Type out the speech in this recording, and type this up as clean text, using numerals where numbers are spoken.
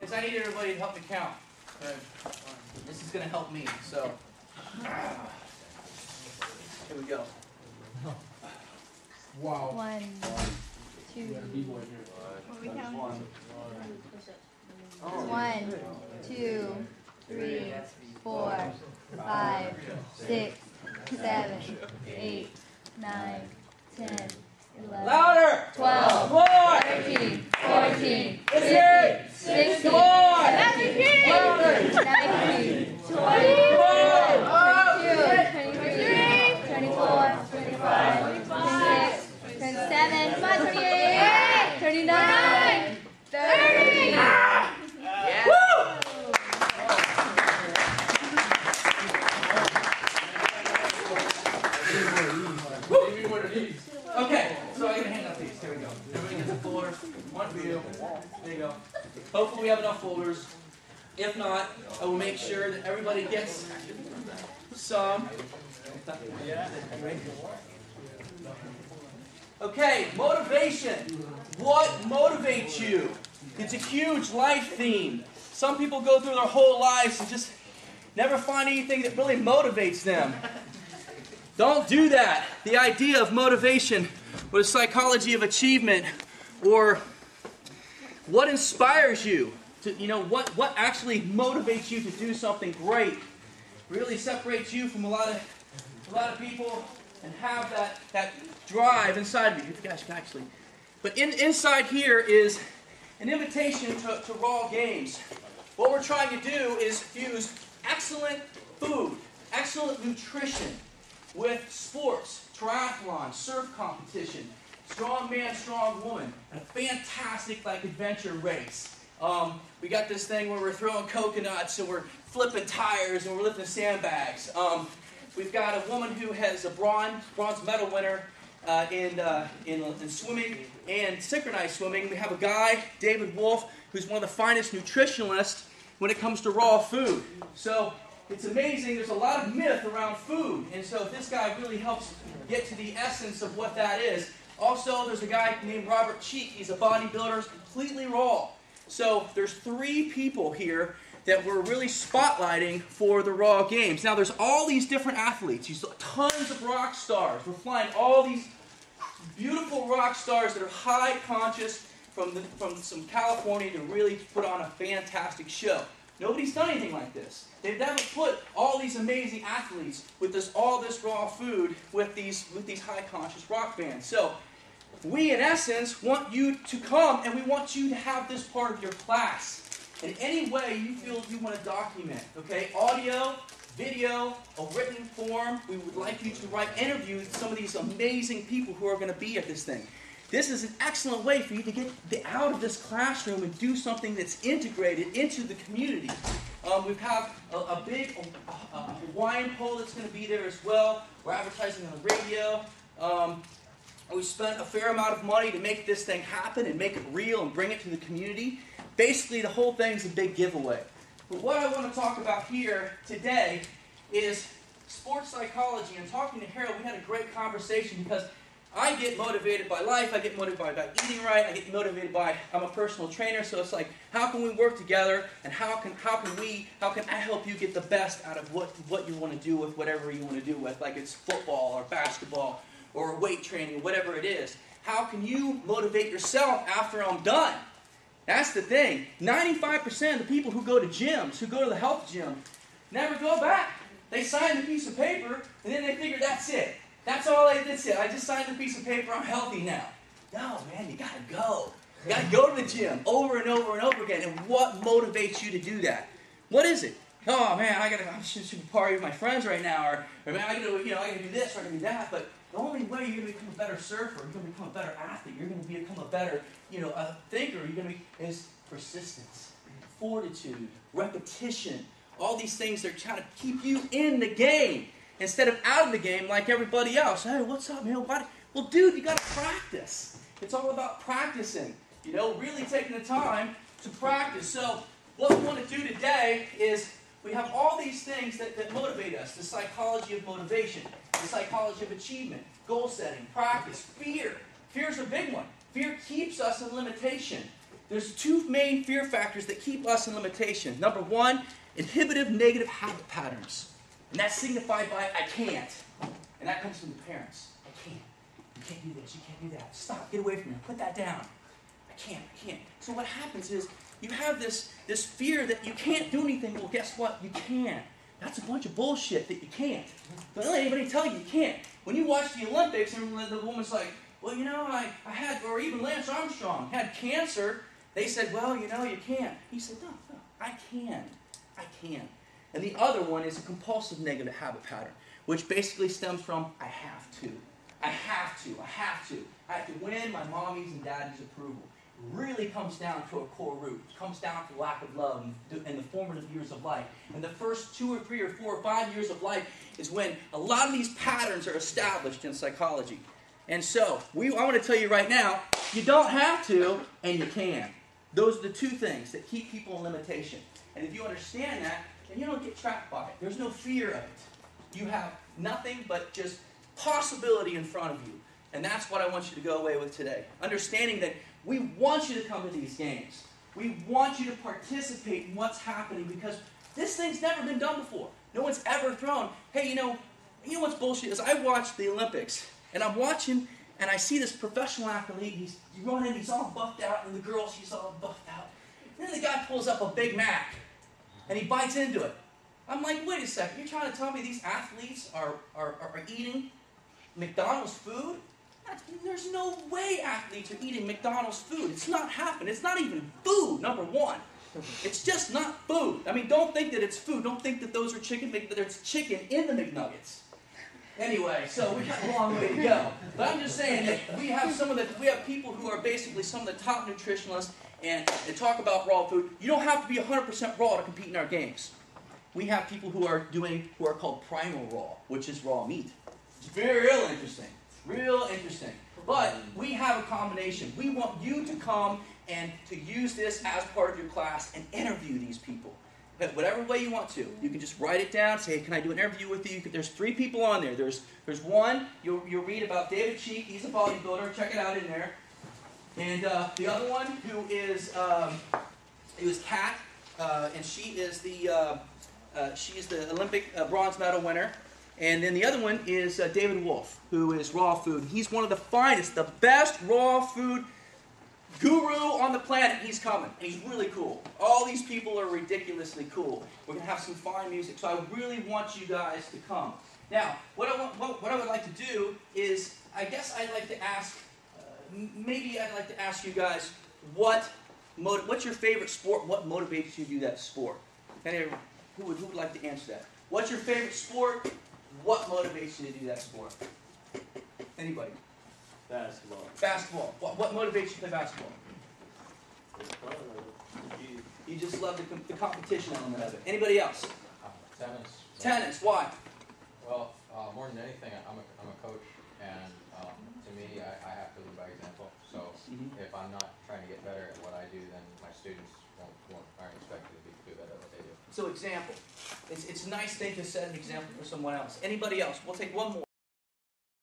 is I need everybody to help me count. This is going to help me. So, here we go. Wow. 1, 2. What are we counting? 1, 2, 3, 4, 5, 6, 7, 8, 9, 10, 11, Louder! 12, More! 13, 14, 15, 16, Come on! 17, Louder! 19, 20, 21, 22, 23, 24, 25, 26, 27, come on, 28, 29, 30. Okay, so I'm going to hand out these. Here we go. Everybody gets a folder. One for you. There you go. Hopefully we have enough folders. If not, I will make sure that everybody gets some. Okay, motivation. What motivates you? It's a huge life theme. Some people go through their whole lives and just never find anything that really motivates them. Don't do that. The idea of motivation or the psychology of achievement, or what inspires you to, what actually motivates you to do something great, really separates you from a lot of people and have that drive inside of you. You guys can actually. But inside here is an invitation to raw games. What we're trying to do is fuse excellent food, excellent nutrition, with sports, triathlon, surf competition, strong man, strong woman, and a fantastic adventure race. We got this thing where we're throwing coconuts and we're flipping tires and we're lifting sandbags. We've got a woman who has a bronze medal winner in swimming and synchronized swimming. We have a guy, David Wolf, who's one of the finest nutritionalists when it comes to raw food. So it's amazing. There's a lot of myth around food, and so this guy really helps get to the essence of what that is. Also, there's a guy named Robert Cheek. He's a bodybuilder, completely raw. So there's 3 people here that we're really spotlighting for the raw games. Now, there's all these different athletes. There's tons of rock stars. We're flying all these beautiful rock stars that are high conscious from some California to really put on a fantastic show. Nobody's done anything like this. They've never put all these amazing athletes with all this raw food with these high conscious rock bands. So we, in essence, want you to come and we want you to have this part of your class. In any way you feel you want to document, okay? Audio, video, a written form. We would like you to write interviews with some of these amazing people who are going to be at this thing. This is an excellent way for you to get out of this classroom and do something that's integrated into the community. We have a big Hawaiian pole that's going to be there as well. We're advertising on the radio. We spent a fair amount of money to make this thing happen and make it real and bring it to the community. Basically, the whole thing's a big giveaway. But what I want to talk about here today is sports psychology. And talking to Harold, we had a great conversation because I get motivated by life, I get motivated by eating right, I get motivated by, I'm a personal trainer, so it's like, how can we work together, and how can I help you get the best out of what you want to do with whatever you want to do with, like it's football or basketball or weight training, whatever it is. How can you motivate yourself after I'm done? That's the thing. 95% of the people who go to gyms, who go to the health gym, never go back. They sign the piece of paper, and then they figure that's it. That's it. I just signed a piece of paper. I'm healthy now. No, man, you gotta go. You gotta go to the gym over and over and over again. And what motivates you to do that? What is it? Oh man, I should be party with my friends right now, or man, I gotta do this, or I gotta do that. But the only way you're gonna become a better surfer, you're gonna become a better athlete, you're gonna become a better, a thinker. Is persistence, fortitude, repetition. All these things that are trying to keep you in the game instead of out of the game like everybody else. Hey, what's up, man? Well, dude, you got to practice. It's all about practicing. Really taking the time to practice. So what we want to do today is we have all these things that motivate us. The psychology of motivation, the psychology of achievement, goal setting, practice, fear. Fear's a big one. Fear keeps us in limitation. there's two main fear factors that keep us in limitation. Number one, inhibitive negative habit patterns. And that's signified by I can't. And that comes from the parents. I can't. You can't do this. You can't do that. Stop. Get away from me. Put that down. I can't. So what happens is you have this fear that you can't do anything. Well, guess what? You can. That's a bunch of bullshit that you can't. Don't let anybody tell you you can't. When you watch the Olympics and the woman's like, well, you know, I had, or even Lance Armstrong had cancer. They said, well, you know, you can't. He said, no, I can. And the other one is a compulsive negative habit pattern, which basically stems from I have to. I have to win my mommy's and daddy's approval. It really comes down to a core root. It comes down to lack of love in the formative years of life. And the first 2 or 3 or 4 or 5 years of life is when a lot of these patterns are established in psychology. And so, I want to tell you right now, you don't have to, and you can. Those are the two things that keep people in limitation. And if you understand that, then you don't get trapped by it. There's no fear of it. You have nothing but just possibility in front of you. And that's what I want you to go away with today. Understanding that we want you to come to these games. We want you to participate in what's happening because this thing's never been done before. No one's ever thrown, hey, you know what's bullshit is I watch the Olympics, and I'm watching, and I see this professional athlete, he's running, he's all buffed out, and the girl, she's all buffed out. And then the guy pulls up a Big Mac, and he bites into it. I'm like, wait a second, you're trying to tell me these athletes are eating McDonald's food? There's no way athletes are eating McDonald's food. It's not happening. It's not even food, number one. It's just not food. I mean, don't think that it's food. Don't think that those are chicken, that there's chicken in the McNuggets. Anyway, so we got a long way to go. But I'm just saying that we have people who are basically some of the top nutritionalists and talk about raw food. You don't have to be 100% raw to compete in our games. We have people who are called primal raw, which is raw meat. It's real interesting. Real interesting. But we have a combination. We want you to come and to use this as part of your class and interview these people. But whatever way you want to. You can just write it down, say, hey, can I do an interview with you? There's 3 people on there. There's one, you'll read about David Cheek. He's a bodybuilder. Check it out in there. And the other one who is Kat, and she is the Olympic bronze medal winner. And then the other one is David Wolf, who is raw food. He's one of the finest, the best raw food guru on the planet. He's coming. He's really cool. All these people are ridiculously cool. We're going to have some fine music. So I really want you guys to come. Now, what I would like to do is, I guess I'd like to ask, maybe I'd like to ask you guys, what's your favorite sport? What motivates you to do that sport? Who would like to answer that? What's your favorite sport? What motivates you to do that sport? Anybody? Basketball. Basketball. What motivates you to play basketball? You just love the competition element of it. Anybody else? Tennis. Tennis. Why? Well, more than anything, I'm a coach, and to me, I have to lead by example. So if I'm not trying to get better at what I do, then my students aren't expected to be good at what they do. So example. It's a nice thing to set an example for someone else. Anybody else? We'll take one more.